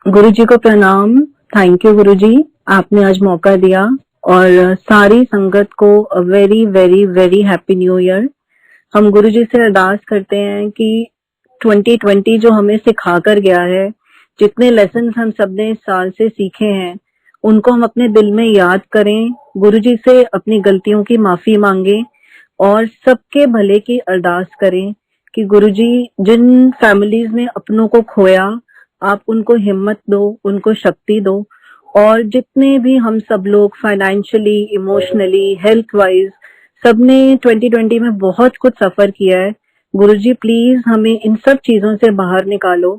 गुरु जी को प्रणाम। Thank you गुरु जी, आपने आज मौका दिया और सारी संगत को very very very happy new year. हम गुरु जी से अरदास करते हैं कि 2020 जो हमें सिखा कर गया है, जितने लेसन हम सबने इस साल से सीखे हैं, उनको हम अपने दिल में याद करें, गुरु जी से अपनी गलतियों की माफी मांगे और सबके भले की अरदास करें कि गुरु जी, जिन फैमिलीज ने अपनों को खोया, आप उनको हिम्मत दो, उनको शक्ति दो। और जितने भी हम सब लोग फाइनेंशियली, इमोशनली, हेल्थ वाइज सबने 2020 में बहुत कुछ सफर किया है, गुरुजी प्लीज हमें इन सब चीजों से बाहर निकालो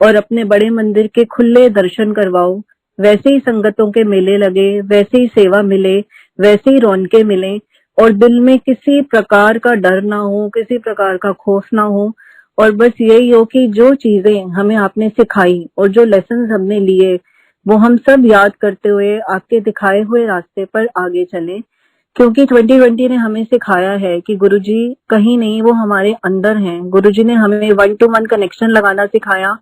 और अपने बड़े मंदिर के खुले दर्शन करवाओ। वैसे ही संगतों के मेले लगे, वैसे ही सेवा मिले, वैसे ही रौनकें मिले और दिल में किसी प्रकार का डर ना हो, किसी प्रकार का खौफ ना हो। और बस यही हो कि जो चीजें हमें आपने सिखाई और जो लेसन हमने लिए, वो हम सब याद करते हुए आपके दिखाए हुए रास्ते पर आगे चलें। क्योंकि 2020 ने हमें सिखाया है कि गुरुजी कहीं नहीं, वो हमारे अंदर हैं। गुरुजी ने हमें 1-to-1 कनेक्शन लगाना सिखाया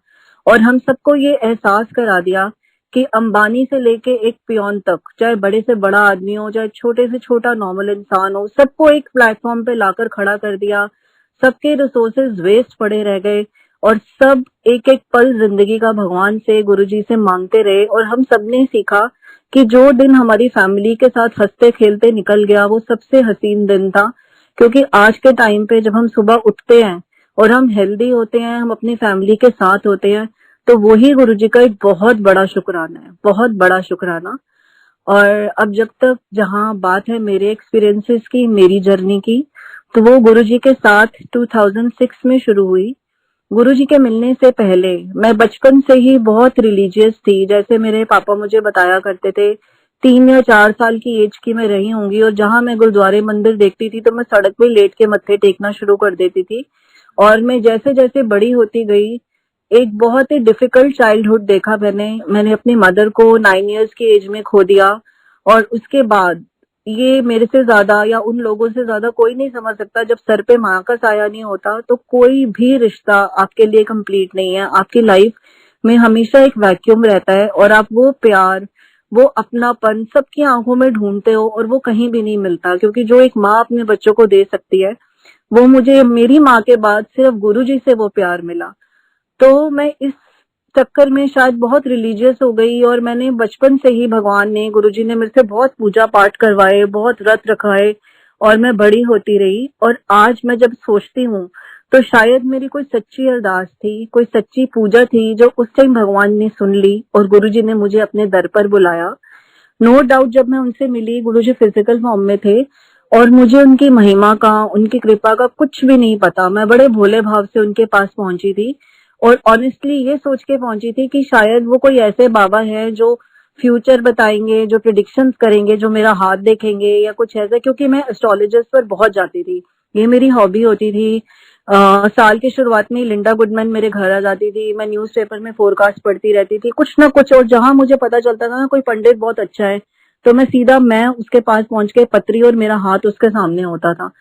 और हम सबको ये एहसास करा दिया कि अंबानी से लेके एक पियोन तक, चाहे बड़े से बड़ा आदमी हो, चाहे छोटे से छोटा नॉर्मल इंसान हो, सबको एक प्लेटफॉर्म पे लाकर खड़ा कर दिया। सबके रिसोर्सेज वेस्ट पड़े रह गए और सब एक एक पल जिंदगी का भगवान से, गुरुजी से मांगते रहे। और हम सबने सीखा कि जो दिन हमारी फैमिली के साथ हंसते खेलते निकल गया, वो सबसे हसीन दिन था। क्योंकि आज के टाइम पे जब हम सुबह उठते हैं और हम हेल्दी होते हैं, हम अपनी फैमिली के साथ होते हैं, तो वही गुरुजी का एक बहुत बड़ा शुक्राना है, बहुत बड़ा शुक्राना। और अब जब तक जहाँ बात है मेरे एक्सपीरियंसेस की, मेरी जर्नी की, तो वो गुरुजी के साथ 2006 में शुरू हुई। गुरुजी के मिलने से पहले मैं बचपन से ही बहुत रिलीजियस थी। जैसे मेरे पापा मुझे बताया करते थे, 3 या 4 साल की एज की मैं रही होंगी और जहां मैं गुरुद्वारे मंदिर देखती थी तो मैं सड़क पे लेट के मत्थे टेकना शुरू कर देती थी। और मैं जैसे जैसे बड़ी होती गई, एक बहुत ही डिफिकल्ट चाइल्डहुड देखा मैंने। मैंने अपनी मदर को 9 इयर्स की एज में खो दिया और उसके बाद ये मेरे से ज्यादा या उन लोगों से ज्यादा कोई नहीं समझ सकता, जब सर पे माँ का साया नहीं होता तो कोई भी रिश्ता आपके लिए कंप्लीट नहीं है। आपकी लाइफ में हमेशा एक वैक्यूम रहता है और आप वो प्यार, वो अपनापन सबकी आंखों में ढूंढते हो और वो कहीं भी नहीं मिलता। क्योंकि जो एक माँ अपने बच्चों को दे सकती है, वो मुझे मेरी माँ के बाद सिर्फ गुरुजी से वो प्यार मिला। तो मैं इस चक्कर में शायद बहुत रिलीजियस हो गई और मैंने बचपन से ही, भगवान ने, गुरुजी ने मेरे से बहुत पूजा पाठ करवाए, बहुत व्रत रखाए और मैं बड़ी होती रही। और आज मैं जब सोचती हूँ तो शायद मेरी कोई सच्ची अरदास थी, कोई सच्ची पूजा थी जो उस टाइम भगवान ने सुन ली और गुरुजी ने मुझे अपने दर पर बुलाया। नो डाउट जब मैं उनसे मिली, गुरुजी फिजिकल फॉर्म में थे और मुझे उनकी महिमा का, उनकी कृपा का कुछ भी नहीं पता। मैं बड़े भोले भाव से उनके पास पहुंची थी और ऑनेस्टली ये सोच के पहुंची थी कि शायद वो कोई ऐसे बाबा हैं जो फ्यूचर बताएंगे, जो प्रिडिक्शंस करेंगे, जो मेरा हाथ देखेंगे या कुछ ऐसा। क्योंकि मैं एस्ट्रोलॉजर्स पर बहुत जाती थी, ये मेरी हॉबी होती थी। साल की शुरुआत में लिंडा गुडमैन मेरे घर आ जाती थी, मैं न्यूज़पेपर में फोरकास्ट पढ़ती रहती थी, कुछ ना कुछ। और जहां मुझे पता चलता था ना कोई पंडित बहुत अच्छा है, तो मैं सीधा मैं उसके पास पहुंच के पत्री और मेरा हाथ उसके सामने होता था।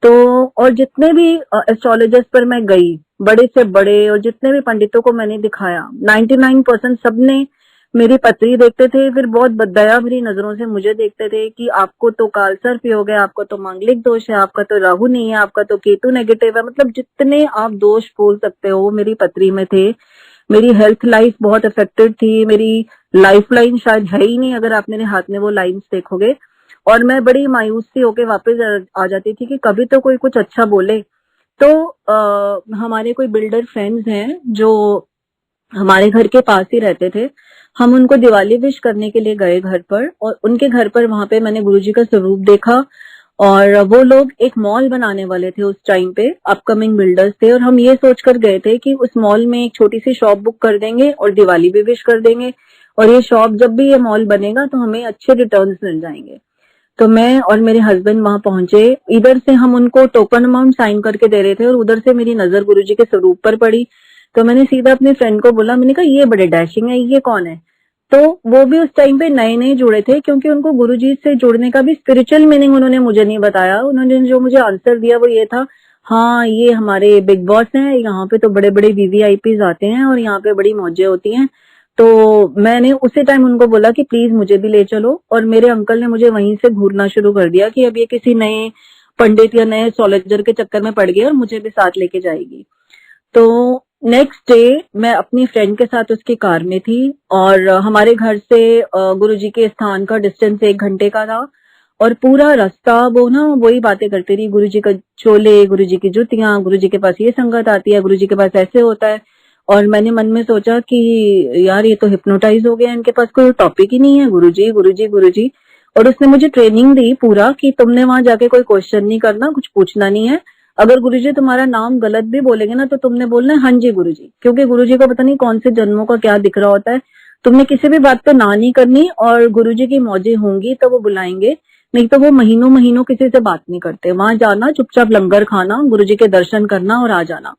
तो और जितने भी एस्ट्रोलॉजर्स पर मैं गई, बड़े से बड़े, और जितने भी पंडितों को मैंने दिखाया, 99% सबने मेरी पत्री देखते थे, फिर बहुत दया भरी नजरों से मुझे देखते थे कि आपको तो कालसर्प योग है, आपको तो मांगलिक दोष है, आपका तो राहु नहीं है, आपका तो केतु नेगेटिव है। मतलब जितने आप दोष बोल सकते हो वो मेरी पत्री में थे। मेरी हेल्थ लाइफ बहुत अफेक्टेड थी, मेरी लाइफ लाइन शायद है ही नहीं अगर आप मेरे हाथ में वो लाइंस देखोगे। और मैं बड़ी मायूस सी होके वापस आ जाती थी कि कभी तो कोई कुछ अच्छा बोले। तो हमारे कोई बिल्डर फ्रेंड्स हैं जो हमारे घर के पास ही रहते थे। हम उनको दिवाली विश करने के लिए गए घर पर और उनके घर पर वहां पे मैंने गुरुजी का स्वरूप देखा। और वो लोग एक मॉल बनाने वाले थे उस टाइम पे, अपकमिंग बिल्डर्स थे, और हम ये सोचकर गए थे कि उस मॉल में एक छोटी सी शॉप बुक कर देंगे और दिवाली भी विश कर देंगे और ये शॉप, जब भी ये मॉल बनेगा तो हमें अच्छे रिटर्न्स मिल जाएंगे। तो मैं और मेरे हस्बैंड वहां पहुंचे। इधर से हम उनको टोकन अमाउंट साइन करके दे रहे थे और उधर से मेरी नजर गुरुजी के स्वरूप पर पड़ी। तो मैंने सीधा अपने फ्रेंड को बोला, मैंने कहा ये बड़े डैशिंग है, ये कौन है? तो वो भी उस टाइम पे नए नए जुड़े थे, क्योंकि उनको गुरुजी से जुड़ने का भी स्पिरिचुअल मीनिंग उन्होंने मुझे नहीं बताया। उन्होंने जो मुझे आंसर दिया वो ये था, हाँ ये हमारे बिग बॉस हैं, यहाँ पे तो बड़े बड़े वीवीआईपीज आते हैं और यहाँ पे बड़ी मौजें होती हैं, तो मैंने उसी टाइम उनको बोला कि प्लीज मुझे भी ले चलो, और मेरे अंकल ने मुझे वहीं से घूरना शुरू कर दिया कि अब ये किसी नए पंडित या नए एस्ट्रोलॉजर के चक्कर में पड़ गई और मुझे भी साथ लेके जाएगी। तो नेक्स्ट डे मैं अपनी फ्रेंड के साथ उसकी कार में थी, और हमारे घर से गुरुजी के स्थान का डिस्टेंस 1 घंटे का था, और पूरा रास्ता वो ना वही बातें करती रही, गुरुजी का चोले, गुरुजी की जुतियां, गुरुजी के पास ये संगत आती है, गुरुजी के पास ऐसे होता है। और मैंने मन में सोचा कि यार ये तो हिप्नोटाइज हो गया, इनके पास कोई टॉपिक ही नहीं है, गुरुजी गुरुजी गुरुजी। और उसने मुझे ट्रेनिंग दी पूरा कि तुमने वहां जाके कोई क्वेश्चन नहीं करना, कुछ पूछना नहीं है, अगर गुरुजी तुम्हारा नाम गलत भी बोलेंगे ना तो तुमने बोलना है हाँ जी गुरुजी, क्योंकि गुरुजी को पता नहीं कौन से जन्मों का क्या दिख रहा होता है। तुमने किसी भी बात पे ना नहीं करनी, और गुरुजी की मौजें होंगी तो वो बुलाएंगे, नहीं तो वो महीनों महीनों किसी से बात नहीं करते। वहां जाना, चुपचाप लंगर खाना, गुरुजी के दर्शन करना और आ जाना।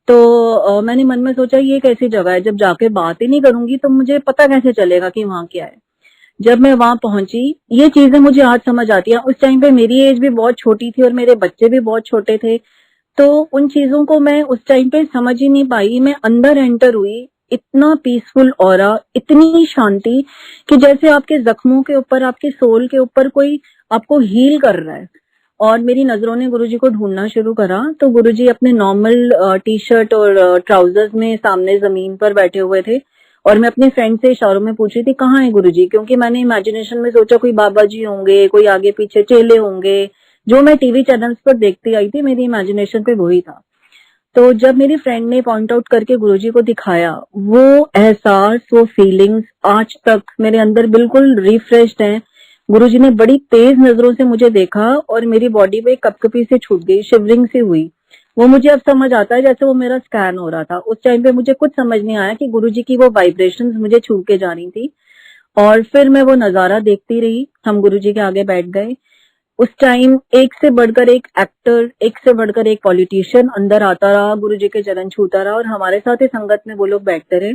तो मैंने मन में सोचा ये कैसी जगह है, जब जाके बात ही नहीं करूंगी तो मुझे पता कैसे चलेगा कि वहां क्या है। जब मैं वहां पहुंची, ये चीजें मुझे आज समझ आती है, उस टाइम पे मेरी एज भी बहुत छोटी थी और मेरे बच्चे भी बहुत छोटे थे, तो उन चीजों को मैं उस टाइम पे समझ ही नहीं पाई। मैं अंदर एंटर हुई, इतना पीसफुल ऑरा, इतनी शांति कि जैसे आपके जख्मों के ऊपर, आपके सोल के ऊपर कोई आपको हील कर रहा है। और मेरी नजरों ने गुरुजी को ढूंढना शुरू करा, तो गुरुजी अपने नॉर्मल टी शर्ट और ट्राउजर्स में सामने जमीन पर बैठे हुए थे, और मैं अपने फ्रेंड से इशारों में पूछ रही थी कहाँ है गुरुजी, क्योंकि मैंने इमेजिनेशन में सोचा कोई बाबा जी होंगे, कोई आगे पीछे चेले होंगे, जो मैं टीवी चैनल्स पर देखती आई थी, मेरी इमेजिनेशन पे वही था। तो जब मेरी फ्रेंड ने पॉइंट आउट करके गुरुजी को दिखाया, वो एहसास, वो फीलिंग्स आज तक मेरे अंदर बिल्कुल रिफ्रेश्ड हैं। गुरुजी ने बड़ी तेज नजरों से मुझे देखा और मेरी बॉडी पे कपकपी से छूट गई, शिवरिंग सी हुई। वो मुझे अब समझ आता है जैसे वो मेरा स्कैन हो रहा था। उस टाइम पे मुझे कुछ समझ नहीं आया कि गुरुजी की वो वाइब्रेशंस मुझे छू के जा रही थी। और फिर मैं वो नजारा देखती रही, हम गुरुजी के आगे बैठ गए। उस टाइम एक से बढ़कर एक एक्टर, एक से बढ़कर एक पॉलिटिशियन अंदर आता रहा, गुरुजी के चरण छूता रहा, और हमारे साथ ही संगत में वो लोग बैठते रहे।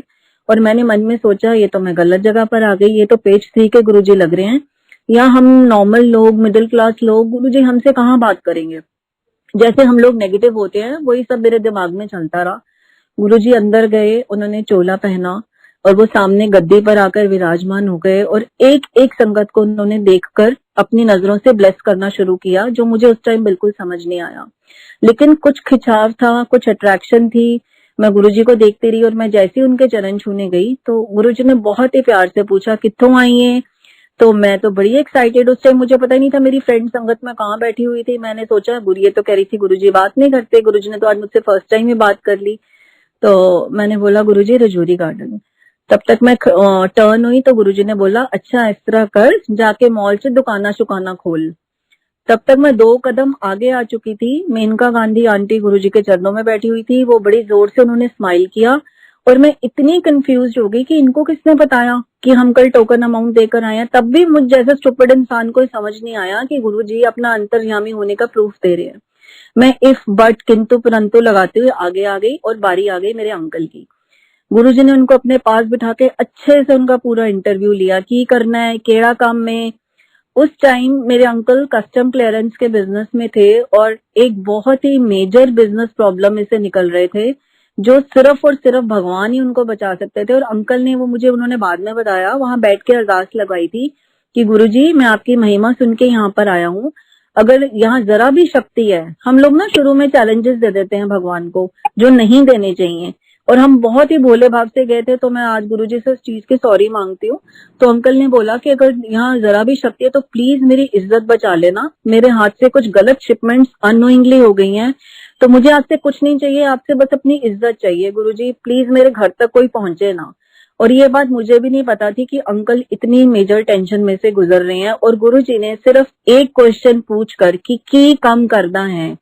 और मैंने मन में सोचा ये तो मैं गलत जगह पर आ गई, ये तो पेज 3 के गुरुजी लग रहे हैं, या हम नॉर्मल लोग, मिडिल क्लास लोग, गुरुजी हमसे कहाँ बात करेंगे। जैसे हम लोग नेगेटिव होते हैं वही सब मेरे दिमाग में चलता रहा। गुरुजी अंदर गए, उन्होंने चोला पहना और वो सामने गद्दी पर आकर विराजमान हो गए, और एक एक संगत को उन्होंने देखकर अपनी नजरों से ब्लेस करना शुरू किया, जो मुझे उस टाइम बिल्कुल समझ नहीं आया। लेकिन कुछ खिंचाव था, कुछ अट्रैक्शन थी। मैं गुरुजी को देखती रही, और मैं जैसे ही उनके चरण छूने गई तो गुरुजी ने बहुत ही प्यार से पूछा कित्थों आई है। तो मैं तो बड़ी एक्साइटेड, उस टाइम मुझे पता ही नहीं था मेरी फ्रेंड संगत में कहाँ बैठी हुई थी। मैंने सोचा गुरु ये तो कह रही थी गुरुजी बात नहीं करते, गुरुजी ने तो आज मुझसे फर्स्ट टाइम ही बात कर ली। तो मैंने बोला गुरुजी रजौरी गार्डन। तब तक मैं टर्न हुई तो गुरुजी ने बोला अच्छा इस तरह कर, जाके मॉल से दुकाना शुकाना खोल। तब तक मैं 2 कदम आगे आ चुकी थी। मेनका गांधी आंटी गुरुजी के चरणों में बैठी हुई थी, वो बड़ी जोर से उन्होंने स्माइल किया, और मैं इतनी कंफ्यूज हो गई कि इनको किसने बताया कि हम कल टोकन अमाउंट देकर आए हैं। तब भी मुझ जैसे स्टूपिड इंसान को समझ नहीं आया कि गुरुजी अपना अंतर्यामी होने का प्रूफ दे रहे हैं। मैं इफ बट किंतु परंतु लगाते हुए आगे आ गई, और बारी आ गई मेरे अंकल की। गुरुजी ने उनको अपने पास बिठा के अच्छे से उनका पूरा इंटरव्यू लिया, की करना है, केड़ा काम में। उस टाइम मेरे अंकल कस्टम क्लियरेंस के बिजनेस में थे, और एक बहुत ही मेजर बिजनेस प्रॉब्लम में से निकल रहे थे, जो सिर्फ और सिर्फ भगवान ही उनको बचा सकते थे। और अंकल ने, वो मुझे उन्होंने बाद में बताया, वहां बैठ के अरदास लगवाई थी कि गुरुजी मैं आपकी महिमा सुन के यहाँ पर आया हूँ, अगर यहाँ जरा भी शक्ति है, हम लोग ना शुरू में चैलेंजेस दे देते हैं भगवान को जो नहीं देने चाहिए, और हम बहुत ही भोले भाव से गए थे। तो मैं आज गुरुजी से उस चीज की सॉरी मांगती हूँ। तो अंकल ने बोला कि अगर यहाँ जरा भी शक्ति है तो प्लीज मेरी इज्जत बचा लेना, मेरे हाथ से कुछ गलत शिपमेंट्स अननोइंगली हो गई हैं, तो मुझे आपसे कुछ नहीं चाहिए, आपसे बस अपनी इज्जत चाहिए गुरुजी, प्लीज मेरे घर तक कोई पहुंचे ना। और ये बात मुझे भी नहीं पता थी कि अंकल इतनी मेजर टेंशन में से गुजर रहे हैं, और गुरुजी ने सिर्फ एक क्वेश्चन पूछ कर कि की कम करना है,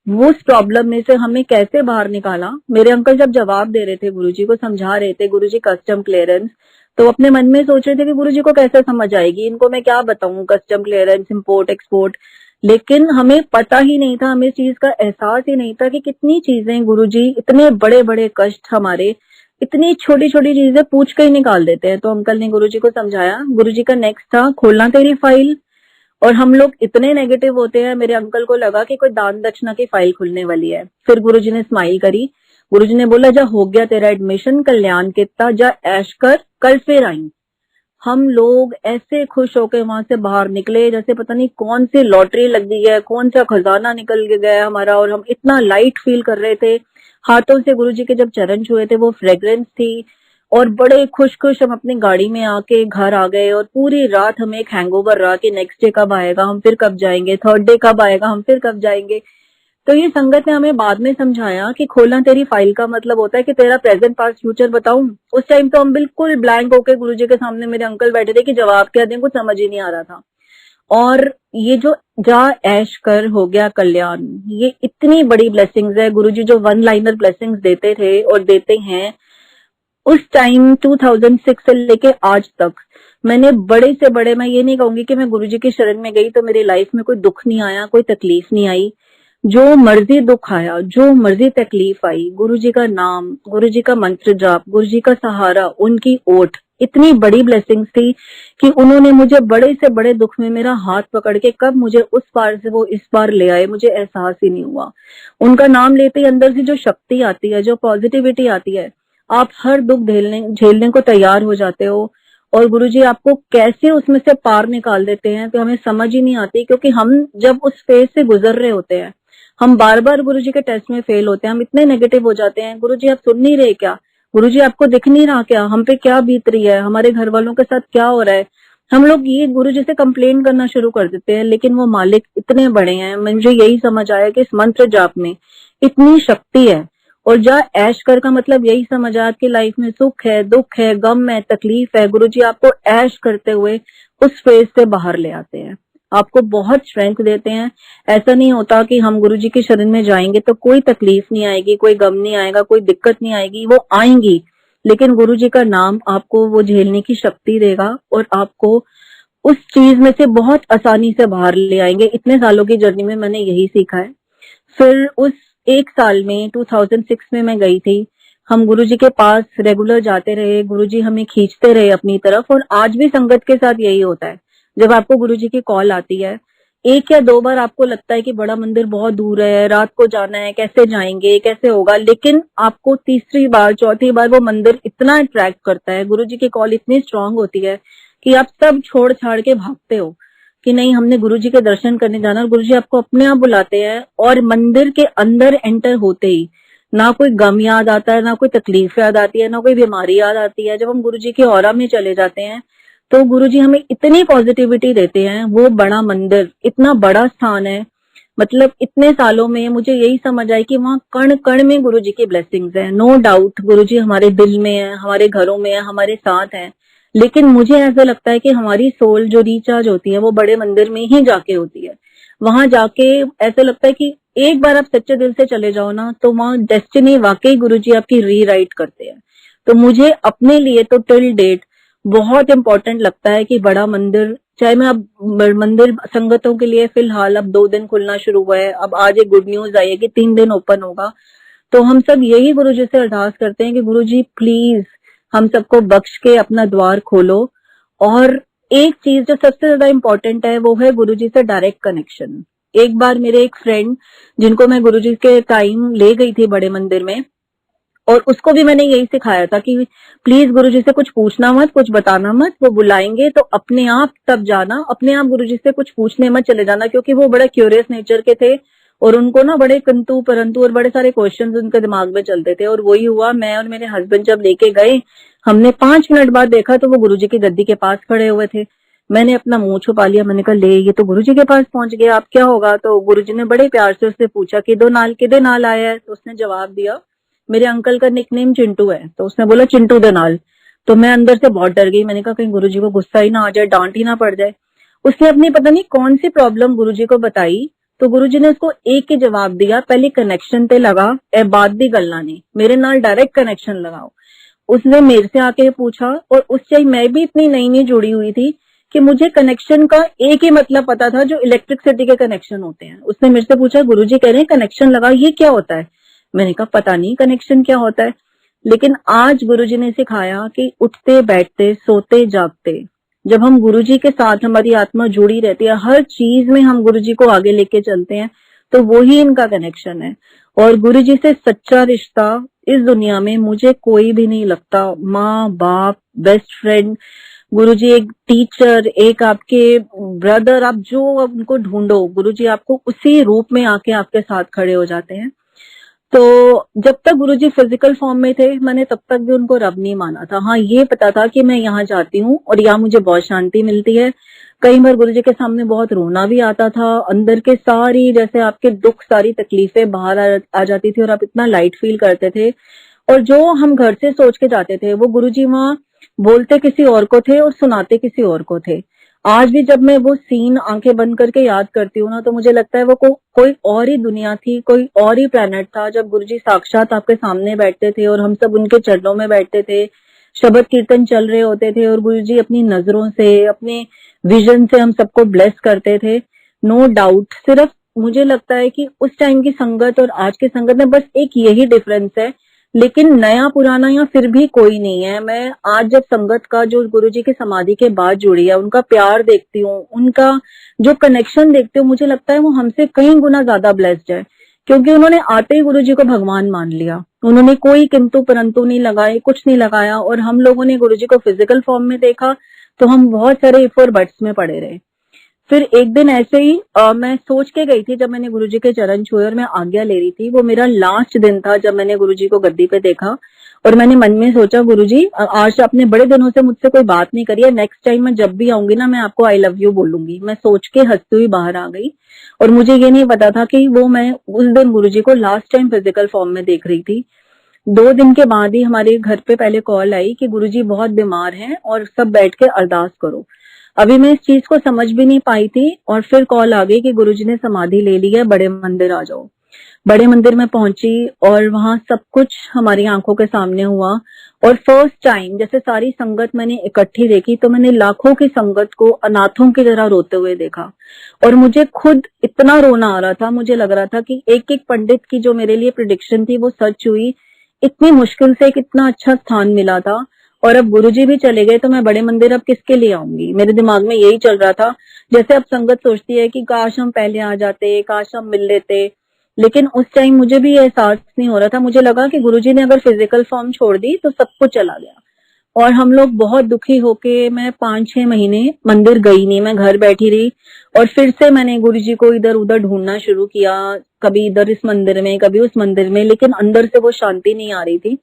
वो उस प्रॉब्लम में से हमें कैसे बाहर निकाला। मेरे अंकल जब जवाब दे रहे थे, गुरुजी को समझा रहे थे, गुरुजी कस्टम क्लियरेंस, तो अपने मन में सोच रहे थे कि गुरुजी को कैसे समझ आएगी, इनको मैं क्या बताऊं, कस्टम क्लियरेंस, इंपोर्ट एक्सपोर्ट। लेकिन हमें पता ही नहीं था, हमें इस चीज का एहसास ही नहीं था कि कितनी चीजें गुरुजी इतने बड़े बड़े कष्ट हमारे इतनी छोटी छोटी चीजें पूछ के ही निकाल देते हैं। तो अंकल ने गुरुजी को समझाया। गुरुजी का नेक्स्ट था खोलना तेरी फाइल, और हम लोग इतने नेगेटिव होते हैं, मेरे अंकल को लगा कि कोई दान दक्षिणा की फाइल खुलने वाली है। फिर गुरुजी ने स्माइल करी, गुरुजी ने बोला जा हो गया तेरा एडमिशन, कल्याण कितना, जा ऐश कर, कल फिर आई। हम लोग ऐसे खुश होकर वहां से बाहर निकले जैसे पता नहीं कौन सी लॉटरी लग गई है, कौन सा खजाना निकल के गया हमारा, और हम इतना लाइट फील कर रहे थे। हाथों से गुरुजी के जब चरण छुए थे वो फ्रेग्रेंस थी, और बड़े खुश खुश हम अपनी गाड़ी में आके घर आ गए। और पूरी रात हमें एक हैंगओवर रहा कि नेक्स्ट डे कब आएगा, हम फिर कब जाएंगे, थर्ड डे कब आएगा, हम फिर कब जाएंगे। तो ये संगत ने हमें बाद में समझाया कि खोलना तेरी फाइल का मतलब होता है कि तेरा प्रेजेंट पास्ट फ्यूचर बताऊं। उस टाइम तो हम बिल्कुल ब्लैंक होके गुरुजी के सामने मेरे अंकल बैठे थे कि जवाब क्या दें, कुछ समझ ही नहीं आ रहा था। और ये जो जा ऐश कर हो गया कल्याण, ये इतनी बड़ी ब्लेसिंग्स है। गुरुजी जो वन लाइनर ब्लेसिंग्स देते थे और देते हैं, उस टाइम 2006 से लेके आज तक मैंने बड़े से बड़े, मैं ये नहीं कहूंगी कि मैं गुरुजी की शरण में गई तो मेरी लाइफ में कोई दुख नहीं आया, कोई तकलीफ नहीं आई। जो मर्जी दुख आया, जो मर्जी तकलीफ आई, गुरुजी का नाम, गुरुजी का मंत्र जाप, गुरुजी का सहारा, उनकी ओट इतनी बड़ी ब्लेसिंग्स थी कि उन्होंने मुझे बड़े से बड़े दुख में मेरा हाथ पकड़ के कब मुझे उस पार से वो इस पार ले आए, मुझे एहसास ही नहीं हुआ। उनका नाम लेते ही अंदर से जो शक्ति आती है, जो पॉजिटिविटी आती है, आप हर दुख झेलने को तैयार हो जाते हो। और गुरुजी आपको कैसे उसमें से पार निकाल देते हैं तो हमें समझ ही नहीं आती, क्योंकि हम जब उस फेज से गुजर रहे होते हैं, हम बार बार गुरुजी के टेस्ट में फेल होते हैं, हम इतने नेगेटिव हो जाते हैं, गुरुजी आप सुन नहीं रहे क्या, गुरुजी आपको दिख नहीं रहा क्या, हम पे क्या बीत रही है, हमारे घर वालों के साथ क्या हो रहा है। हम लोग ये गुरुजी से कंप्लेन करना शुरू कर देते हैं, लेकिन वो मालिक इतने बड़े हैं। मुझे यही समझ आया कि इस मंत्र जाप में इतनी शक्ति है। और जा ऐश कर का मतलब यही समझ आया, आपकी लाइफ में सुख है, दुख है, गम है, तकलीफ है, गुरुजी आपको ऐश करते हुए उस फेज से बाहर ले आते हैं, आपको बहुत स्ट्रेंथ देते हैं। ऐसा नहीं होता कि हम गुरुजी के शरण में जाएंगे तो कोई तकलीफ नहीं आएगी, कोई गम नहीं आएगा, कोई दिक्कत नहीं आएगी, वो आएंगी, लेकिन गुरुजी का नाम आपको वो झेलने की शक्ति देगा और आपको उस चीज में से बहुत आसानी से बाहर ले आएंगे। इतने सालों की जर्नी में मैंने यही सीखा है। फिर उस एक साल में 2006 में मैं गई थी, हम गुरुजी के पास रेगुलर जाते रहे, गुरुजी हमें खींचते रहे अपनी तरफ। और आज भी संगत के साथ यही होता है, जब आपको गुरुजी की कॉल आती है, एक या दो बार आपको लगता है कि बड़ा मंदिर बहुत दूर है, रात को जाना है, कैसे जाएंगे, कैसे होगा, लेकिन आपको तीसरी बार चौथी बार वो मंदिर इतना अट्रैक्ट करता है, गुरुजी की कॉल इतनी स्ट्रांग होती है कि आप सब छोड़ छाड़ के भागते हो कि नहीं, हमने गुरुजी के दर्शन करने जाना। और गुरुजी आपको अपने आप बुलाते हैं, और मंदिर के अंदर एंटर होते ही ना कोई गम याद आता है, ना कोई तकलीफ याद आती है, ना कोई बीमारी याद आती है। जब हम गुरुजी के ऑरा में चले जाते हैं तो गुरुजी हमें इतनी पॉजिटिविटी देते हैं। वो बड़ा मंदिर, इतना बड़ा स्थान है, मतलब इतने सालों में मुझे यही समझ आई कि वहाँ कण कण में गुरुजी की ब्लेसिंग्स है। नो डाउट गुरुजी हमारे दिल में है, हमारे घरों में है, हमारे साथ है, लेकिन मुझे ऐसा लगता है कि हमारी सोल जो रिचार्ज होती है वो बड़े मंदिर में ही जाके होती है। वहां जाके ऐसा लगता है कि एक बार आप सच्चे दिल से चले जाओ ना, तो वहां डेस्टिनी वाकई गुरुजी आपकी रीराइट करते हैं। तो मुझे अपने लिए तो टिल डेट बहुत इंपॉर्टेंट लगता है कि बड़ा मंदिर, चाहे मैं अब मंदिर संगतों के लिए फिलहाल अब 2 दिन खुलना शुरू हुआ है, अब आज एक गुड न्यूज आई है कि 3 दिन ओपन होगा। तो हम सब यही गुरुजी से अरदास करते हैं कि गुरुजी प्लीज हम सबको बख्श के अपना द्वार खोलो। और एक चीज जो सबसे ज्यादा इम्पोर्टेंट है वो है गुरुजी से डायरेक्ट कनेक्शन। एक बार मेरे एक फ्रेंड, जिनको मैं गुरुजी के टाइम ले गई थी बड़े मंदिर में, और उसको भी मैंने यही सिखाया था कि प्लीज गुरुजी से कुछ पूछना मत, कुछ बताना मत, वो बुलाएंगे तो अपने आप तब जाना, अपने आप गुरुजी से कुछ पूछने मत चले जाना, क्योंकि वो बड़ा क्यूरियस नेचर के थे और उनको ना बड़े किंतु परंतु और बड़े सारे क्वेश्चंस उनके दिमाग में चलते थे। और वही हुआ, मैं और मेरे हस्बैंड जब लेके गए, हमने 5 मिनट बाद देखा तो वो गुरुजी की गद्दी के पास खड़े हुए थे। मैंने अपना मुंह छुपा लिया, मैंने कहा ले ये तो गुरुजी के पास पहुंच गया, अब क्या होगा। तो गुरुजी ने बड़े प्यार से उससे पूछा कि किदे नाल आया है। तो उसने जवाब दिया मेरे अंकल का निकनेम चिंटू है। तो उसने बोला चिंटू दे नाल। तो मैं अंदर से बहुत डर गई, मैंने कहा कहीं गुरुजी को गुस्सा ही ना आ जाए, डांट ही ना पड़ जाए। उसने अपनी पता नहीं कौन सी प्रॉब्लम गुरुजी को बताई, तो गुरुजी ने उसको एक ही जवाब दिया, पहले कनेक्शन ते लगा ए बात दी गल्ला नहीं, मेरे नाल डायरेक्ट कनेक्शन लगाओ। उसने मेरे से आके पूछा, और उस टाइम मैं भी इतनी नई नई जुड़ी हुई थी कि मुझे कनेक्शन का एक ही मतलब पता था जो इलेक्ट्रिसिटी के कनेक्शन होते हैं। उसने मेरे से पूछा गुरुजी कह रहे हैं कनेक्शन लगा, ये क्या होता है। मैंने कहा पता नहीं कनेक्शन क्या होता है। लेकिन आज गुरुजी ने सिखाया कि उठते बैठते सोते जागते जब हम गुरुजी के साथ हमारी आत्मा जुड़ी रहती है, हर चीज में हम गुरुजी को आगे लेके चलते हैं, तो वो ही इनका कनेक्शन है। और गुरुजी से सच्चा रिश्ता इस दुनिया में मुझे कोई भी नहीं लगता। माँ बाप, बेस्ट फ्रेंड, गुरुजी एक टीचर, एक आपके ब्रदर, आप जो उनको ढूंढो, गुरुजी आपको उसी रूप में आके आपके साथ खड़े हो जाते हैं। तो जब तक गुरुजी फिजिकल फॉर्म में थे, मैंने तब तक भी उनको रब नहीं माना था। हाँ, ये पता था कि मैं यहाँ जाती हूँ और यहाँ मुझे बहुत शांति मिलती है। कई बार गुरुजी के सामने बहुत रोना भी आता था, अंदर के सारी, जैसे आपके दुख, सारी तकलीफें बाहर आ जाती थी और आप इतना लाइट फील करते थे। और जो हम घर से सोच के जाते थे, वो गुरुजी वहाँ बोलते किसी और को थे और सुनाते किसी और को थे। आज भी जब मैं वो सीन आंखें बंद करके याद करती हूँ ना, तो मुझे लगता है वो कोई और ही दुनिया थी, कोई और ही प्लेनेट था, जब गुरुजी साक्षात आपके सामने बैठते थे और हम सब उनके चरणों में बैठते थे, शब्द कीर्तन चल रहे होते थे और गुरुजी अपनी नजरों से, अपने विजन से हम सबको ब्लेस करते थे। नो डाउट, सिर्फ मुझे लगता है कि उस टाइम की संगत और आज की संगत में बस एक यही डिफरेंस है, लेकिन नया पुराना या फिर भी कोई नहीं है। मैं आज जब संगत का जो गुरुजी की समाधि के बाद जुड़ी है, उनका प्यार देखती हूँ, उनका जो कनेक्शन देखती हूँ, मुझे लगता है वो हमसे कई गुना ज्यादा ब्लेस्ड है, क्योंकि उन्होंने आते ही गुरुजी को भगवान मान लिया। उन्होंने कोई किंतु परंतु नहीं लगाए, कुछ नहीं लगाया। और हम लोगों ने गुरुजी को फिजिकल फॉर्म में देखा तो हम बहुत सारे इफ और बट्स में पड़े रहे। फिर एक दिन ऐसे ही मैं सोच के गई थी, जब मैंने गुरुजी के चरण छुए और मैं आज्ञा ले रही थी, वो मेरा लास्ट दिन था जब मैंने गुरुजी को गद्दी पे देखा। और मैंने मन में सोचा, गुरुजी आज आपने बड़े दिनों से मुझसे कोई बात नहीं करी है, नेक्स्ट टाइम मैं जब भी आऊंगी ना, मैं आपको आई लव यू बोलूंगी। मैं सोच के हंसती हुई बाहर आ गई। और मुझे ये नहीं पता था कि वो मैं उस दिन गुरुजी को लास्ट टाइम फिजिकल फॉर्म में देख रही थी। 2 दिन के बाद ही हमारे घर पे पहले कॉल आई कि गुरुजी बहुत बीमार हैं और सब बैठ के अरदास करो। अभी मैं इस चीज को समझ भी नहीं पाई थी और फिर कॉल आ गई कि गुरुजी ने समाधि ले ली है, बड़े मंदिर आ जाओ। बड़े मंदिर में पहुंची और वहां सब कुछ हमारी आंखों के सामने हुआ। और फर्स्ट टाइम जैसे सारी संगत मैंने इकट्ठी देखी, तो मैंने लाखों की संगत को अनाथों की तरह रोते हुए देखा। और मुझे खुद इतना रोना आ रहा था, मुझे लग रहा था कि एक एक पंडित की जो मेरे लिए प्रिडिक्शन थी वो सच हुई। इतनी मुश्किल से एक इतना अच्छा स्थान मिला था, और अब गुरुजी भी चले गए तो मैं बड़े मंदिर अब किसके लिए आऊंगी। मेरे दिमाग में यही चल रहा था। जैसे अब संगत सोचती है कि काश हम पहले आ जाते, काश हम मिल लेते, लेकिन उस टाइम मुझे भी एहसास नहीं हो रहा था। मुझे लगा कि गुरुजी ने अगर फिजिकल फॉर्म छोड़ दी तो सब कुछ चला गया। और हम लोग बहुत दुखी होके, मैं 5-6 महीने मंदिर गई नहीं, मैं घर बैठी रही। और फिर से मैंने गुरुजी को इधर उधर ढूंढना शुरू किया, कभी इधर इस मंदिर में, कभी उस मंदिर में, लेकिन अंदर से वो शांति नहीं आ रही थी।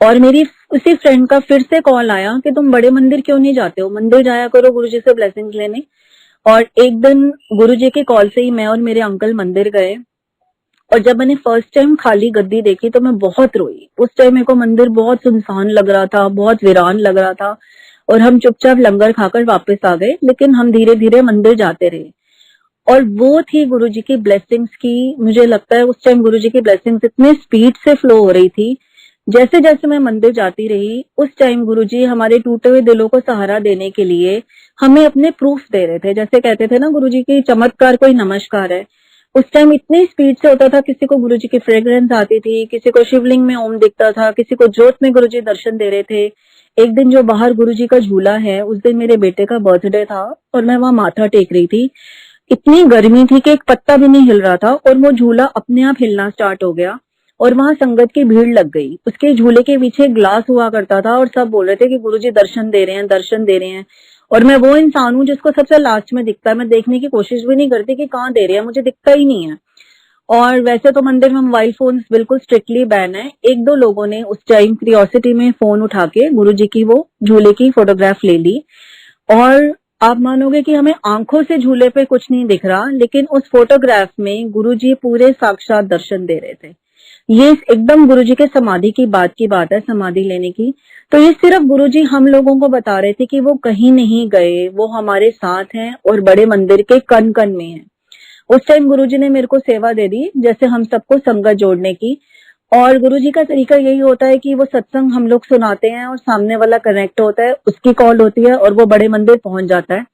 और मेरी उसी फ्रेंड का फिर से कॉल आया कि तुम बड़े मंदिर क्यों नहीं जाते हो, मंदिर जाया करो गुरुजी से ब्लेसिंग्स लेने। और एक दिन गुरुजी के कॉल से ही मैं और मेरे अंकल मंदिर गए। और जब मैंने फर्स्ट टाइम खाली गद्दी देखी तो मैं बहुत रोई। उस टाइम मेरे को मंदिर बहुत सुनसान लग रहा था, बहुत वीरान लग रहा था। और हम चुपचाप लंगर खाकर वापस आ गए, लेकिन हम धीरे धीरे मंदिर जाते रहे। और वो थी गुरुजी की ब्लेसिंग्स की, मुझे लगता है उस टाइम गुरुजी की ब्लेसिंग्स इतने स्पीड से फ्लो हो रही थी। जैसे जैसे मैं मंदिर जाती रही, उस टाइम गुरुजी हमारे टूटे हुए दिलों को सहारा देने के लिए हमें अपने प्रूफ दे रहे थे। जैसे कहते थे ना गुरुजी की चमत्कार कोई नमस्कार है। उस टाइम इतनी स्पीड से होता था, किसी को गुरुजी की फ्रेग्रेंस आती थी, किसी को शिवलिंग में ओम दिखता था, किसी को ज्योत में गुरुजी दर्शन दे रहे थे। एक दिन जो बाहर गुरुजी का झूला है, उस दिन मेरे बेटे का बर्थडे था और मैं वहां माथा टेक रही थी। इतनी गर्मी थी कि एक पत्ता भी नहीं हिल रहा था और वो झूला अपने आप हिलना स्टार्ट हो गया। और वहां संगत की भीड़ लग गई। उसके झूले के पीछे ग्लास हुआ करता था और सब बोल रहे थे कि गुरुजी दर्शन दे रहे हैं, दर्शन दे रहे हैं। और मैं वो इंसान हूँ जिसको सबसे लास्ट में दिखता है, मैं देखने की कोशिश भी नहीं करती कि कहाँ दे रहे हैं, मुझे दिखता ही नहीं है। और वैसे तो मंदिर में मोबाइल फोन बिल्कुल स्ट्रिक्टली बैन है। 1-2 लोगों ने उस टाइम क्यूरियोसिटी में फोन उठा के गुरुजी की वो झूले की फोटोग्राफ ले ली। और आप मानोगे कि हमें आंखों से झूले पे कुछ नहीं दिख रहा, लेकिन उस फोटोग्राफ में गुरुजी पूरे साक्षात दर्शन दे रहे थे। ये एकदम गुरुजी के समाधि की बात है, समाधि लेने की। तो ये सिर्फ गुरुजी हम लोगों को बता रहे थे कि वो कहीं नहीं गए, वो हमारे साथ हैं और बड़े मंदिर के कण कण में हैं। उस टाइम गुरुजी ने मेरे को सेवा दे दी, जैसे हम सबको संगत जोड़ने की। और गुरुजी का तरीका यही होता है कि वो सत्संग हम लोग सुनाते हैं और सामने वाला कनेक्ट होता है, उसकी कॉल होती है और वो बड़े मंदिर पहुंच जाता है।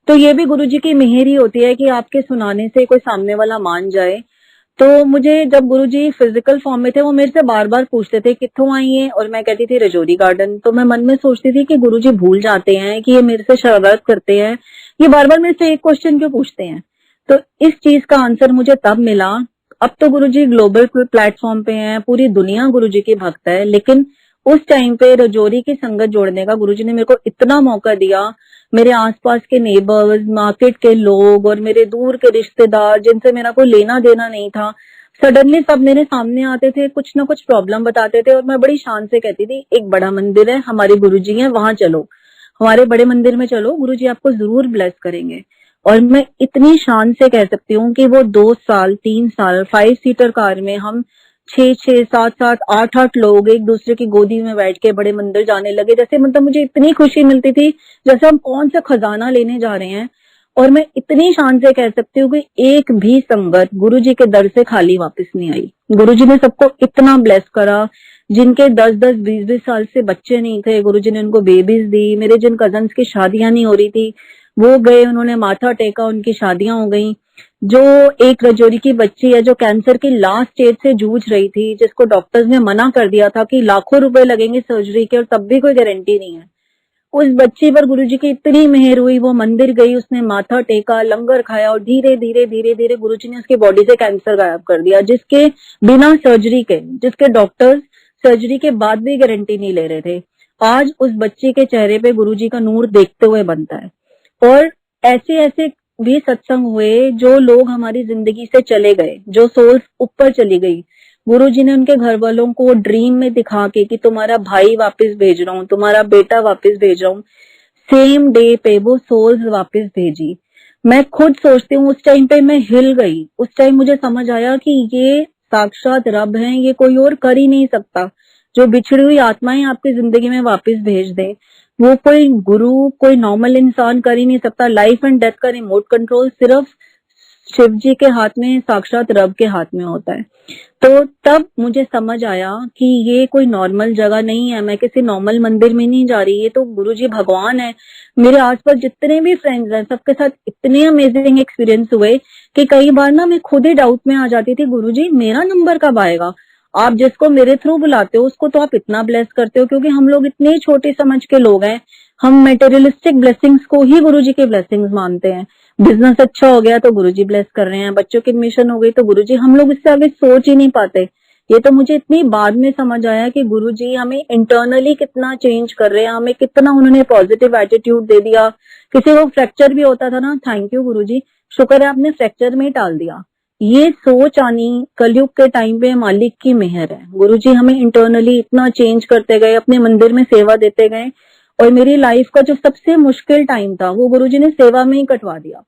तो ये भी गुरुजी की मेहर ही होती है कि आपके सुनाने से कोई सामने वाला मान जाए। तो मुझे जब गुरुजी फिजिकल फॉर्म में थे, वो मेरे से बार बार पूछते थे कित्थों आई है, और मैं कहती थी रजौरी गार्डन। तो मैं मन में सोचती थी कि गुरुजी भूल जाते हैं कि ये मेरे से शरारत करते हैं, ये बार बार मेरे से एक क्वेश्चन क्यों पूछते हैं। तो इस चीज का आंसर मुझे तब मिला, अब तो गुरुजी ग्लोबल प्लेटफॉर्म पे हैं, पूरी दुनिया गुरुजी की भक्त है, लेकिन उस टाइम पे रजौरी की संगत जोड़ने का गुरुजी ने मेरे को इतना मौका दिया। मेरे आसपास के नेबर्स, मार्केट के लोग और मेरे दूर के रिश्तेदार जिनसे मेरा कोई लेना देना नहीं था, सडनली सब मेरे सामने आते थे, कुछ ना कुछ प्रॉब्लम बताते थे और मैं बड़ी शान से कहती थी, एक बड़ा मंदिर है, हमारे गुरुजी हैं, वहां चलो, हमारे बड़े मंदिर में चलो, गुरुजी आपको जरूर ब्लेस करेंगे। और मैं इतनी शान से कह सकती हूँ कि वो 2 साल 3 साल 5 सीटर कार में हम 6 6 7 7 8 8 लोग एक दूसरे की गोदी में बैठ के बड़े मंदिर जाने लगे। जैसे मतलब मुझे इतनी खुशी मिलती थी जैसे हम कौन सा खजाना लेने जा रहे हैं। और मैं इतनी शान से कह सकती हूँ कि एक भी संगत गुरुजी के दर से खाली वापस नहीं आई। गुरुजी ने सबको इतना ब्लेस करा। जिनके 10 10 20 20 साल से बच्चे नहीं थे, गुरुजी ने उनको बेबीज दी। मेरे जिन कजन्स की शादियां नहीं हो रही थी वो गए, उन्होंने माथा टेका, उनकी शादियां हो गई। जो एक रजौरी की बच्ची है जो कैंसर की लास्ट स्टेज से जूझ रही थी, जिसको डॉक्टर्स ने मना कर दिया था कि लाखों रुपए लगेंगे सर्जरी के और तब भी कोई गारंटी नहीं है, उस बच्ची पर गुरुजी की इतनी मेहर हुई। वो मंदिर गई, उसने माथा टेका, लंगर खाया और धीरे धीरे धीरे धीरे गुरुजी ने उसकी बॉडी से कैंसर गायब कर दिया, जिसके बिना सर्जरी के, जिसके डॉक्टर्स सर्जरी के बाद भी गारंटी नहीं ले रहे थे। आज उस बच्ची के चेहरे पे गुरुजी का नूर देखते हुए बनता है। और ऐसे ऐसे भी सत्संग हुए जो लोग हमारी जिंदगी से चले गए, जो सोल्स ऊपर चली गई, गुरुजी ने उनके घर वालों को ड्रीम में दिखा के कि तुम्हारा भाई वापस भेज रहा हूँ, तुम्हारा बेटा वापस भेज रहा हूँ, सेम डे पे वो सोल्स वापस भेजी। मैं खुद सोचती हूँ उस टाइम पे मैं हिल गई। उस टाइम मुझे समझ आया कि ये साक्षात रब हैं, ये कोई और कर ही नहीं सकता जो बिछड़ी हुई आत्माएं आपकी जिंदगी में वापस भेज दे। वो कोई गुरु, कोई नॉर्मल इंसान कर ही नहीं सकता। लाइफ एंड डेथ का रिमोट कंट्रोल सिर्फ शिव जी के हाथ में, साक्षात रब के हाथ में होता है। तो तब मुझे समझ आया कि ये कोई नॉर्मल जगह नहीं है, मैं किसी नॉर्मल मंदिर में नहीं जा रही, ये तो गुरुजी भगवान है। मेरे आसपास जितने भी फ्रेंड्स हैं सबके साथ इतने अमेजिंग एक्सपीरियंस हुए कि कई बार ना मैं खुद ही डाउट में आ जाती थी, गुरुजी मेरा नंबर कब आएगा? आप जिसको मेरे थ्रू बुलाते हो उसको तो आप इतना ब्लेस करते हो, क्योंकि हम लोग इतने छोटे समझ के लोग हैं, हम मेटेरियलिस्टिक ब्लेसिंग्स को ही गुरुजी के ब्लेसिंग्स मानते हैं। बिजनेस अच्छा हो गया तो गुरुजी ब्लेस कर रहे हैं, बच्चों की एडमिशन हो गई तो गुरुजी, हम लोग इससे आगे सोच ही नहीं पाते। ये तो मुझे इतनी बाद में समझ आया कि गुरुजी हमें इंटरनली कितना चेंज कर रहे हैं, हमें कितना उन्होंने पॉजिटिव एटीट्यूड दे दिया। किसी को फ्रैक्चर भी होता था ना, थैंक यू गुरुजी, शुक्र है आपने फ्रैक्चर में ही टाल दिया। ये सोच आनी कलयुग के टाइम पे मालिक की मेहर है। गुरुजी हमें इंटरनली इतना चेंज करते गए, अपने मंदिर में सेवा देते गए। और मेरी लाइफ का जो सबसे मुश्किल टाइम था वो गुरुजी ने सेवा में ही कटवा दिया।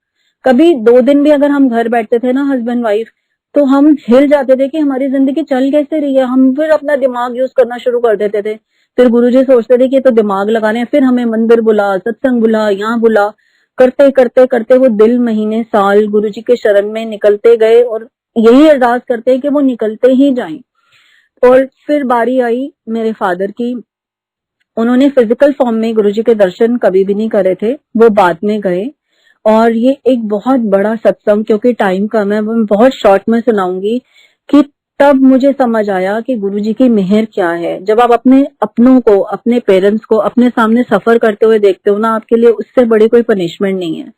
कभी 2 दिन भी अगर हम घर बैठते थे ना हस्बैंड वाइफ, तो हम हिल जाते थे कि हमारी जिंदगी चल कैसे रही है। हम फिर अपना दिमाग यूज करना शुरू कर देते थे। फिर गुरुजी सोचते थे कि तो दिमाग लगा रहे हैं, फिर हमें मंदिर बुला, सत्संग बुला, यहाँ बुला, करते करते करते वो दिल, महीने, साल गुरुजी के शरण में निकलते गए और यही अरदास करते हैं कि वो निकलते ही जाएं। और फिर बारी आई मेरे फादर की। उन्होंने फिजिकल फॉर्म में गुरुजी के दर्शन कभी भी नहीं करे थे, वो बाद में गए। और ये एक बहुत बड़ा सत्संग, क्योंकि टाइम कम है, मैं बहुत शॉर्ट में सुनाऊंगी कि तब मुझे समझ आया कि गुरुजी की मेहर क्या है। जब आप अपने अपनों को, अपने पेरेंट्स को अपने सामने सफर करते हुए देखते हो ना, आपके लिए उससे बड़ी कोई पनिशमेंट नहीं है।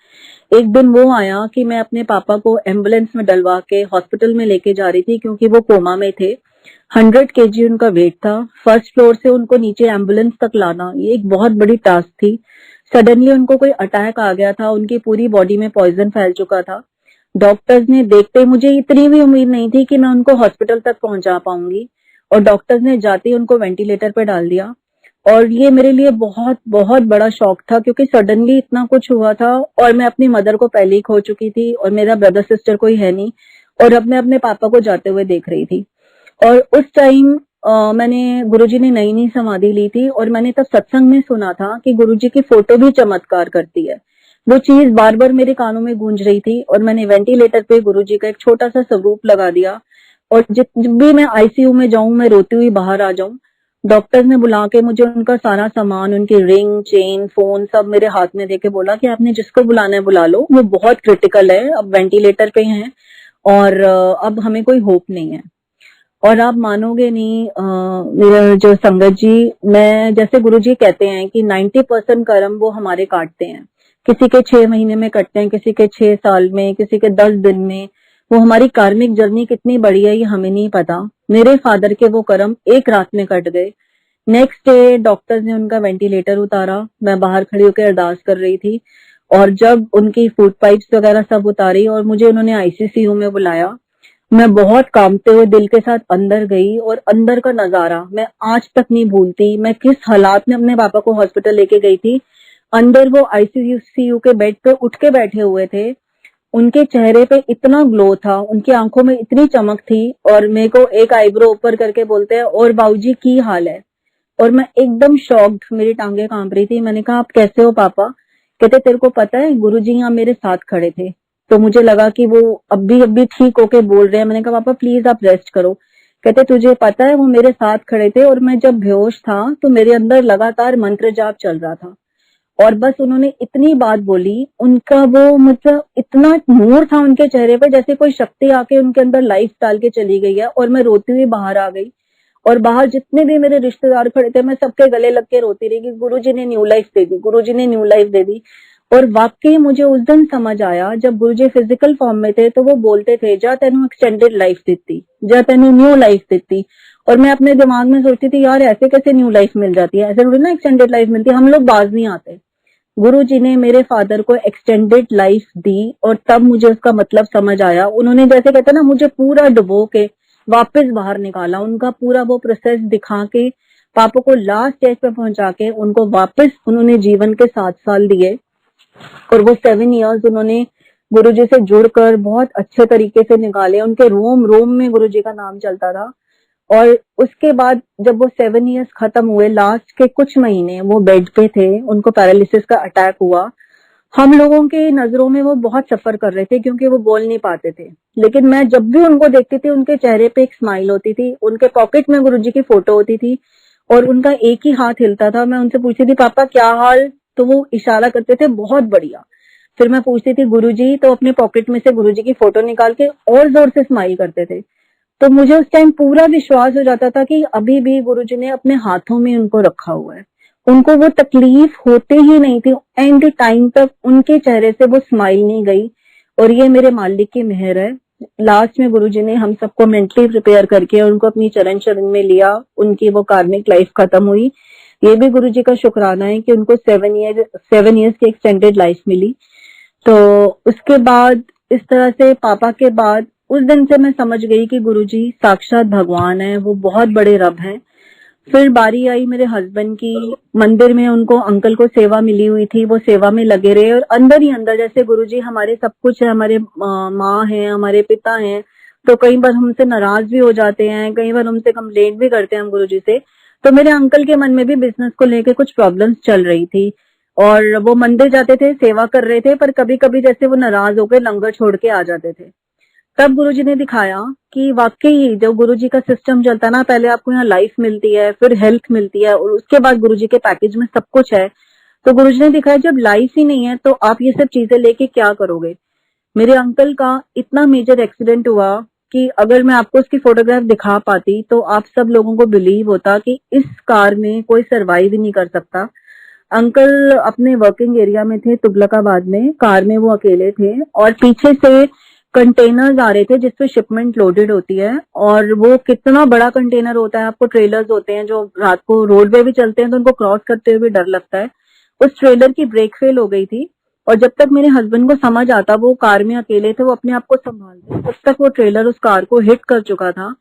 एक दिन वो आया कि मैं अपने पापा को एम्बुलेंस में डलवा के हॉस्पिटल में लेके जा रही थी, क्योंकि वो कोमा में थे। 100 kg उनका वेट था। फर्स्ट फ्लोर से उनको नीचे एम्बुलेंस तक लाना ये एक बहुत बड़ी टास्क थी। सडनली उनको कोई अटैक आ गया था, उनकी पूरी बॉडी में पॉइजन फैल चुका था। डॉक्टर्स ने देखते, मुझे इतनी भी उम्मीद नहीं थी कि मैं उनको हॉस्पिटल तक पहुंचा पाऊंगी, और डॉक्टर्स ने जाते ही उनको वेंटिलेटर पे डाल दिया। और ये मेरे लिए बहुत बहुत बड़ा शॉक था, क्योंकि सडनली इतना कुछ हुआ था और मैं अपनी मदर को पहले ही खो चुकी थी और मेरा ब्रदर सिस्टर कोई है नहीं, और अब मैं अपने पापा को जाते हुए देख रही थी। और उस टाइम मैंने, गुरुजी ने नई नई समाधि ली थी और मैंने तब सत्संग में सुना था कि गुरुजी की फोटो भी चमत्कार करती है। वो चीज बार बार मेरे कानों में गूंज रही थी और मैंने वेंटिलेटर पे गुरुजी का एक छोटा सा स्वरूप लगा दिया। और जब भी मैं आईसीयू में जाऊं, मैं रोती हुई बाहर आ जाऊं, डॉक्टर्स ने बुला के मुझे उनका सारा सामान, उनकी रिंग, चेन, फोन सब मेरे हाथ में देके बोला कि आपने जिसको बुलाना है बुला लो, वो बहुत क्रिटिकल है, अब वेंटिलेटर पे हैं और अब हमें कोई होप नहीं है। और आप मानोगे नहीं, मेरा जो संगत जी, मैं जैसे गुरुजी कहते हैं कि 90% कर्म वो हमारे काटते हैं। किसी के 6 महीने में कटते हैं, किसी के 6 साल में, किसी के 10 दिन में। वो हमारी कार्मिक जर्नी कितनी बड़ी है ये हमें नहीं पता। मेरे फादर के वो कर्म एक रात में कट गए। नेक्स्ट डे डॉक्टर्स ने उनका वेंटिलेटर उतारा, मैं बाहर खड़ी होकर अरदास कर रही थी, और जब उनकी फूड पाइप्स वगैरह सब उतारी और मुझे उन्होंने आईसीसीयू में बुलाया, मैं बहुत कांपते हुए दिल के साथ अंदर गई, और अंदर का नजारा मैं आज तक नहीं भूलती। मैं किस हालात में अपने पापा को हॉस्पिटल लेके गई थी। अंदर वो आईसीयू के बेड पे उठ के बैठे हुए थे, उनके चेहरे पे इतना ग्लो था, उनकी आंखों में इतनी चमक थी, और मेरे को एक आईब्रो ऊपर करके बोलते हैं, और बाबूजी की हाल है। और मैं एकदम शॉक्ड, मेरी टांगे कांप रही थी। मैंने कहा आप कैसे हो पापा? कहते तेरे को पता है गुरुजी यहाँ मेरे साथ खड़े थे। तो मुझे लगा कि वो अभी ठीक होके बोल रहे हैं। मैंने कहा पापा प्लीज आप रेस्ट करो। कहते तुझे पता है वो मेरे साथ खड़े थे, और मैं जब बेहोश था तो मेरे अंदर लगातार मंत्र जाप चल रहा था, और बस उन्होंने इतनी बात बोली, उनका वो मतलब इतना नूर था उनके चेहरे पे, जैसे कोई शक्ति आके उनके अंदर लाइफ डाल के चली गई है। और मैं रोती हुई बाहर आ गई, और बाहर जितने भी मेरे रिश्तेदार खड़े थे मैं सबके गले लग के रोती रही कि गुरुजी ने न्यू लाइफ दे दी, गुरुजी ने न्यू लाइफ दे दी। और वाकई मुझे उस दिन समझ आया, जब गुरुजी फिजिकल फॉर्म में थे तो वो बोलते थे जा तेनू एक्सटेंडेड लाइफ देती, जा तेनू न्यू लाइफ देती। और मैं अपने दिमाग में सोचती थी यार ऐसे कैसे न्यू लाइफ मिल जाती है, ऐसे थोड़ी ना एक्सटेंडेड लाइफ मिलती है, हम लोग बाज नहीं आते। गुरुजी ने मेरे फादर को एक्सटेंडेड लाइफ दी, और तब मुझे उसका मतलब समझ आया। उन्होंने जैसे कहते ना मुझे पूरा डुबो के वापस बाहर निकाला, उनका पूरा वो प्रोसेस दिखा के पापा को लास्ट स्टेज पे पहुंचा के उनको वापस उन्होंने जीवन के 7 साल दिए। और वो 7 इयर्स उन्होंने गुरुजी से जुड़कर बहुत अच्छे तरीके से निकाले। उनके रोम रोम में गुरुजी का नाम चलता था। और उसके बाद जब वो 7 इयर्स खत्म हुए, लास्ट के कुछ महीने वो बेड पे थे, उनको पैरालिसिस का अटैक हुआ। हम लोगों के नजरों में वो बहुत सफर कर रहे थे क्योंकि वो बोल नहीं पाते थे, लेकिन मैं जब भी उनको देखती थी उनके चेहरे पे एक स्माइल होती थी। उनके पॉकेट में गुरुजी की फोटो होती थी, और उनका एक ही हाथ हिलता था। मैं उनसे पूछती थी पापा क्या हाल, तो वो इशारा करते थे बहुत बढ़िया। फिर मैं पूछती थी गुरुजी, तो अपने पॉकेट में से गुरुजी की फोटो निकाल के और जोर से स्माइल करते थे। तो मुझे उस टाइम पूरा विश्वास हो जाता था कि अभी भी गुरुजी ने अपने हाथों में उनको रखा हुआ है। उनको वो तकलीफ होते ही नहीं थी, एंड टाइम तक उनके चेहरे से वो स्माइल नहीं गई। और ये मेरे मालिक की मेहर है। लास्ट में गुरुजी ने हम सबको मेंटली प्रिपेयर करके उनको अपनी चरण शरण में लिया, उनकी वो कार्मिक लाइफ खत्म हुई। ये भी गुरुजी का शुक्राना है कि उनको 7 इयर्स की एक्सटेंडेड लाइफ मिली। तो उसके बाद इस तरह से पापा के बाद उस दिन से मैं समझ गई कि गुरुजी साक्षात भगवान है, वो बहुत बड़े रब हैं। फिर बारी आई मेरे हस्बैंड की। मंदिर में उनको अंकल को सेवा मिली हुई थी, वो सेवा में लगे रहे, और अंदर ही अंदर जैसे गुरुजी हमारे सब कुछ है, हमारे माँ हैं, हमारे पिता हैं। तो कई बार हमसे नाराज भी हो जाते हैं, कई बार हमसे कंप्लेंट भी करते हैं हम गुरुजी से। तो मेरे अंकल के मन में भी बिजनेस को लेके कुछ प्रॉब्लम्स चल रही थी, और वो मंदिर जाते थे, सेवा कर रहे थे, पर कभी कभी जैसे वो नाराज होकर लंगर छोड़ के आ जाते थे। तब गुरुजी ने दिखाया कि वाकई जब गुरुजी का सिस्टम चलता ना, पहले आपको यहाँ लाइफ मिलती है, फिर हेल्थ मिलती है, और उसके बाद गुरुजी के पैकेज में सब कुछ है। तो गुरुजी ने दिखाया जब लाइफ ही नहीं है तो आप ये सब चीजें लेके क्या करोगे। मेरे अंकल का इतना मेजर एक्सीडेंट हुआ कि अगर मैं आपको उसकी फोटोग्राफ दिखा पाती तो आप सब लोगों को बिलीव होता कि इस कार में कोई सरवाइव ही नहीं कर सकता। अंकल अपने वर्किंग एरिया में थे तुगलकाबाद में, कार में वो अकेले थे, और पीछे से कंटेनर्स आ रहे थे जिसपे शिपमेंट लोडेड होती है। और वो कितना बड़ा कंटेनर होता है, आपको ट्रेलर्स होते हैं जो रात को रोड पे भी चलते हैं तो उनको क्रॉस करते हुए भी डर लगता है। उस ट्रेलर की ब्रेक फेल हो गई थी, और जब तक मेरे हस्बैंड को समझ आता वो कार में अकेले थे, वो अपने आप को संभालते, तब तक वो ट्रेलर उस कार को हिट कर चुका था।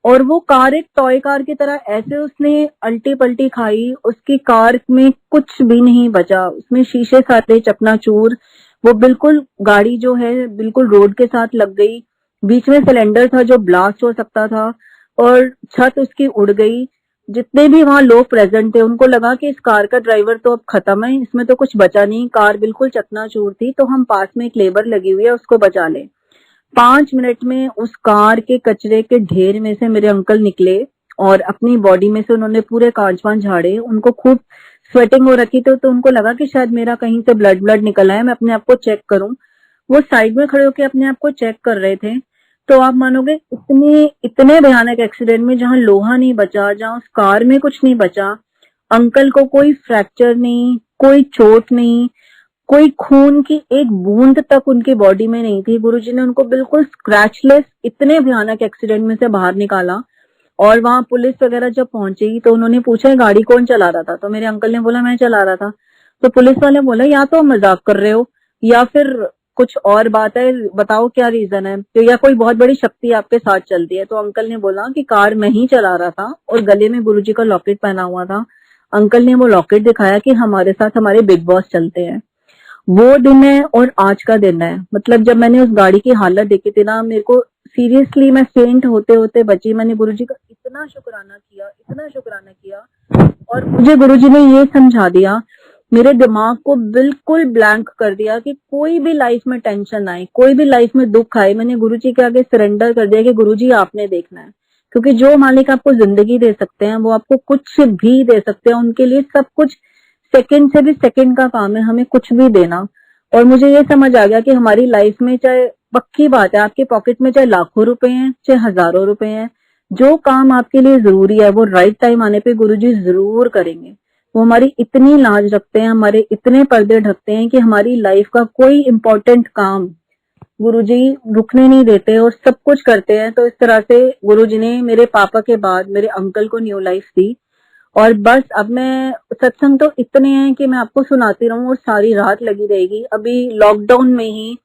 और वो कार एक टॉय कार की तरह ऐसे उसने अल्टी पल्टी खाई, उसकी कार में कुछ भी नहीं बचा, उसमें शीशे सारे चकनाचूर। वो बिल्कुल गाड़ी जो है बिल्कुल रोड के साथ लग गई, बीच में सिलेंडर था जो ब्लास्ट हो सकता था, और छत उसकी उड़ गई। जितने भी वहां लोग प्रेजेंट थे उनको लगा कि इस कार का ड्राइवर तो अब खत्म है, इसमें तो कुछ बचा नहीं, कार बिल्कुल चकनाचूर थी। तो हम पास में एक लेबर लगी हुई है, उसको बचा ले। 5 मिनट में उस कार के कचरे के ढेर में से मेरे अंकल निकले, और अपनी बॉडी में से उन्होंने पूरे कांच वांच झाड़े। उनको खूब स्वेटिंग हो रखी थी, तो उनको लगा कि शायद मेरा कहीं से ब्लड ब्लड निकला है, मैं अपने आप को चेक करूं। वो साइड में खड़े होकर अपने आप को चेक कर रहे थे। तो आप मानोगे इतने इतने भयानक एक्सीडेंट में जहां लोहा नहीं बचा, जहां उस कार में कुछ नहीं बचा, अंकल को कोई फ्रैक्चर नहीं, कोई चोट नहीं, कोई खून की एक बूंद तक उनकी बॉडी में नहीं थी। गुरुजी ने उनको बिल्कुल स्क्रैचलेस इतने भयानक एक्सीडेंट में से बाहर निकाला। और वहां पुलिस वगैरह जब पहुंची तो उन्होंने पूछा गाड़ी कौन चला रहा था, तो मेरे अंकल ने बोला मैं चला रहा था। तो पुलिस वाले बोला या तो मजाक कर रहे हो या फिर कुछ और बात है, बताओ क्या रीजन है, तो या कोई बहुत बड़ी शक्ति आपके साथ चलती है। तो अंकल ने बोला कि कार मैं ही चला रहा था और गले में गुरुजी का लॉकेट पहना हुआ था। अंकल ने वो लॉकेट दिखाया कि हमारे साथ हमारे बिग बॉस चलते हैं। वो दिन है और आज का दिन है। मतलब जब मैंने उस गाड़ी की हालत देखी थी ना, मेरे को सीरियसली मैं फेंट होते होते बची। मैंने गुरुजी का इतना शुक्राना किया, इतना शुक्राना किया। और मुझे गुरुजी ने ये समझा दिया, मेरे दिमाग को बिल्कुल ब्लैंक कर दिया कि कोई भी लाइफ में टेंशन आए, कोई भी लाइफ में दुख आए, मैंने गुरुजी के आगे सरेंडर कर दिया कि गुरुजी आपने देखना है। क्योंकि जो मालिक आपको जिंदगी दे सकते हैं वो आपको कुछ भी दे सकते हैं। उनके लिए सब कुछ सेकंड से भी सेकंड का काम है, हमें कुछ भी देना। और मुझे ये समझ आ गया कि हमारी लाइफ में चाहे, पक्की बात है, आपके पॉकेट में चाहे लाखों रुपए हैं चाहे हजारों रुपए हैं, जो काम आपके लिए जरूरी है वो राइट टाइम आने पे गुरुजी जरूर करेंगे। वो हमारी इतनी लाज रखते हैं, हमारे इतने पर्दे ढकते हैं कि हमारी लाइफ का कोई इंपॉर्टेंट काम गुरुजी रुकने नहीं देते और सब कुछ करते हैं। तो इस तरह से गुरुजी ने मेरे पापा के बाद मेरे अंकल को न्यू लाइफ दी। और बस अब मैं, सत्संग तो इतने हैं कि मैं आपको सुनाती रहूं और सारी रात लगी रहेगी। अभी लॉकडाउन में ही,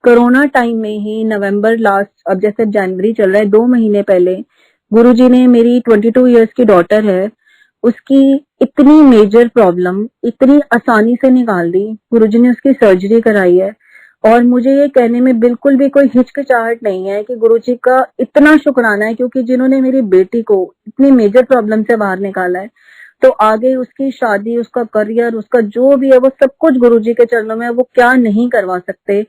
कोरोना टाइम में ही, नवंबर लास्ट, अब जैसे जनवरी चल रहा है, 2 महीने पहले गुरुजी ने, मेरी 22 इयर्स की डॉटर है, उसकी इतनी मेजर प्रॉब्लम इतनी आसानी से निकाल दी। गुरुजी ने उसकी सर्जरी कराई है। और मुझे ये कहने में बिल्कुल भी कोई हिचकिचाहट नहीं है कि गुरुजी का इतना शुक्राना है, क्योंकि जिन्होंने मेरी बेटी को इतनी मेजर प्रॉब्लम से बाहर निकाला है, तो आगे उसकी शादी, उसका करियर, उसका जो भी है, वो सब कुछ गुरुजी के चरणों में है। वो क्या नहीं करवा सकते।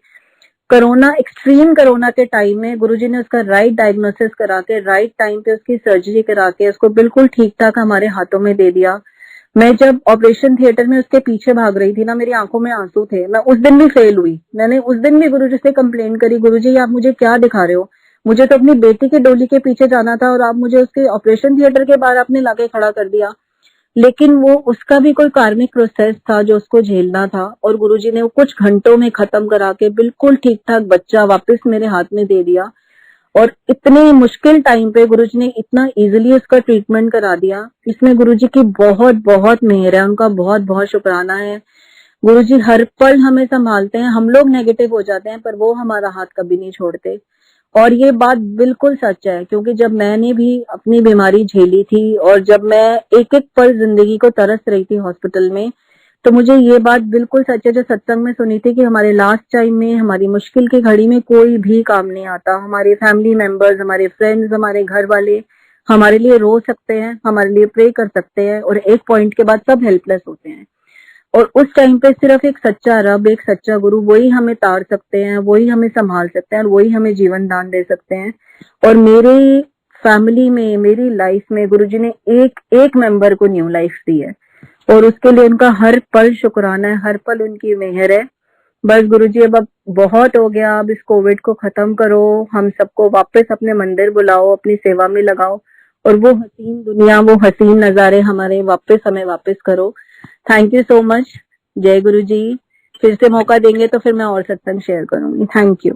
कोरोना, एक्सट्रीम कोरोना के टाइम में गुरुजी ने उसका राइट डायग्नोसिस करा के, राइट टाइम पे उसकी सर्जरी करा के, उसको बिल्कुल ठीक ठाक हमारे हाथों में दे दिया। मैं जब ऑपरेशन थिएटर में उसके पीछे भाग रही थी ना, मेरी आंखों में आंसू थे। मैं उस दिन भी फेल हुई। मैंने उस दिन भी गुरुजी से कंप्लेन करी, गुरुजी आप मुझे क्या दिखा रहे हो, मुझे तो अपनी बेटी की डोली के पीछे जाना था और आप मुझे उसके ऑपरेशन थिएटर के बाहर आपने लाके खड़ा कर दिया। लेकिन वो, उसका भी कोई कार्मिक प्रोसेस था जो उसको झेलना था, और गुरुजी ने वो कुछ घंटों में खत्म करा के बिल्कुल ठीक ठाक बच्चा वापस मेरे हाथ में दे दिया। और इतने मुश्किल टाइम पे गुरुजी ने इतना इजीली उसका ट्रीटमेंट करा दिया। इसमें गुरुजी की बहुत बहुत मेहर है, उनका बहुत बहुत शुक्राना है। गुरुजी हर पल हमें संभालते हैं। हम लोग नेगेटिव हो जाते हैं पर वो हमारा हाथ कभी नहीं छोड़ते। और ये बात बिल्कुल सच है, क्योंकि जब मैंने भी अपनी बीमारी झेली थी और जब मैं एक एक पल जिंदगी को तरस रही थी हॉस्पिटल में, तो मुझे ये बात बिल्कुल सच है जो सत्संग में सुनी थी, कि हमारे लास्ट टाइम में, हमारी मुश्किल की घड़ी में कोई भी काम नहीं आता। हमारे फैमिली मेंबर्स, हमारे फ्रेंड्स, हमारे घर वाले हमारे लिए रो सकते हैं, हमारे लिए प्रे कर सकते हैं, और एक पॉइंट के बाद सब हेल्पलेस होते हैं। और उस टाइम पे सिर्फ एक सच्चा रब, एक सच्चा गुरु, वही हमें तार सकते हैं, वही हमें संभाल सकते हैं, और वही हमें जीवन दान दे सकते हैं। और मेरी फैमिली में, मेरी लाइफ में गुरुजी ने एक एक मेंबर को न्यू लाइफ दी है, और उसके लिए उनका हर पल शुक्राना है, हर पल उनकी मेहर है। बस गुरुजी अब बहुत हो गया, अब इस कोविड को खत्म करो, हम सबको वापस अपने मंदिर बुलाओ, अपनी सेवा में लगाओ, और वो हसीन दुनिया, वो हसीन नजारे हमारे वापस, हमें वापस करो। Thank you so much. जय गुरु जी। फिर से मौका देंगे तो फिर मैं और सत्संग शेयर करूंगी। Thank you.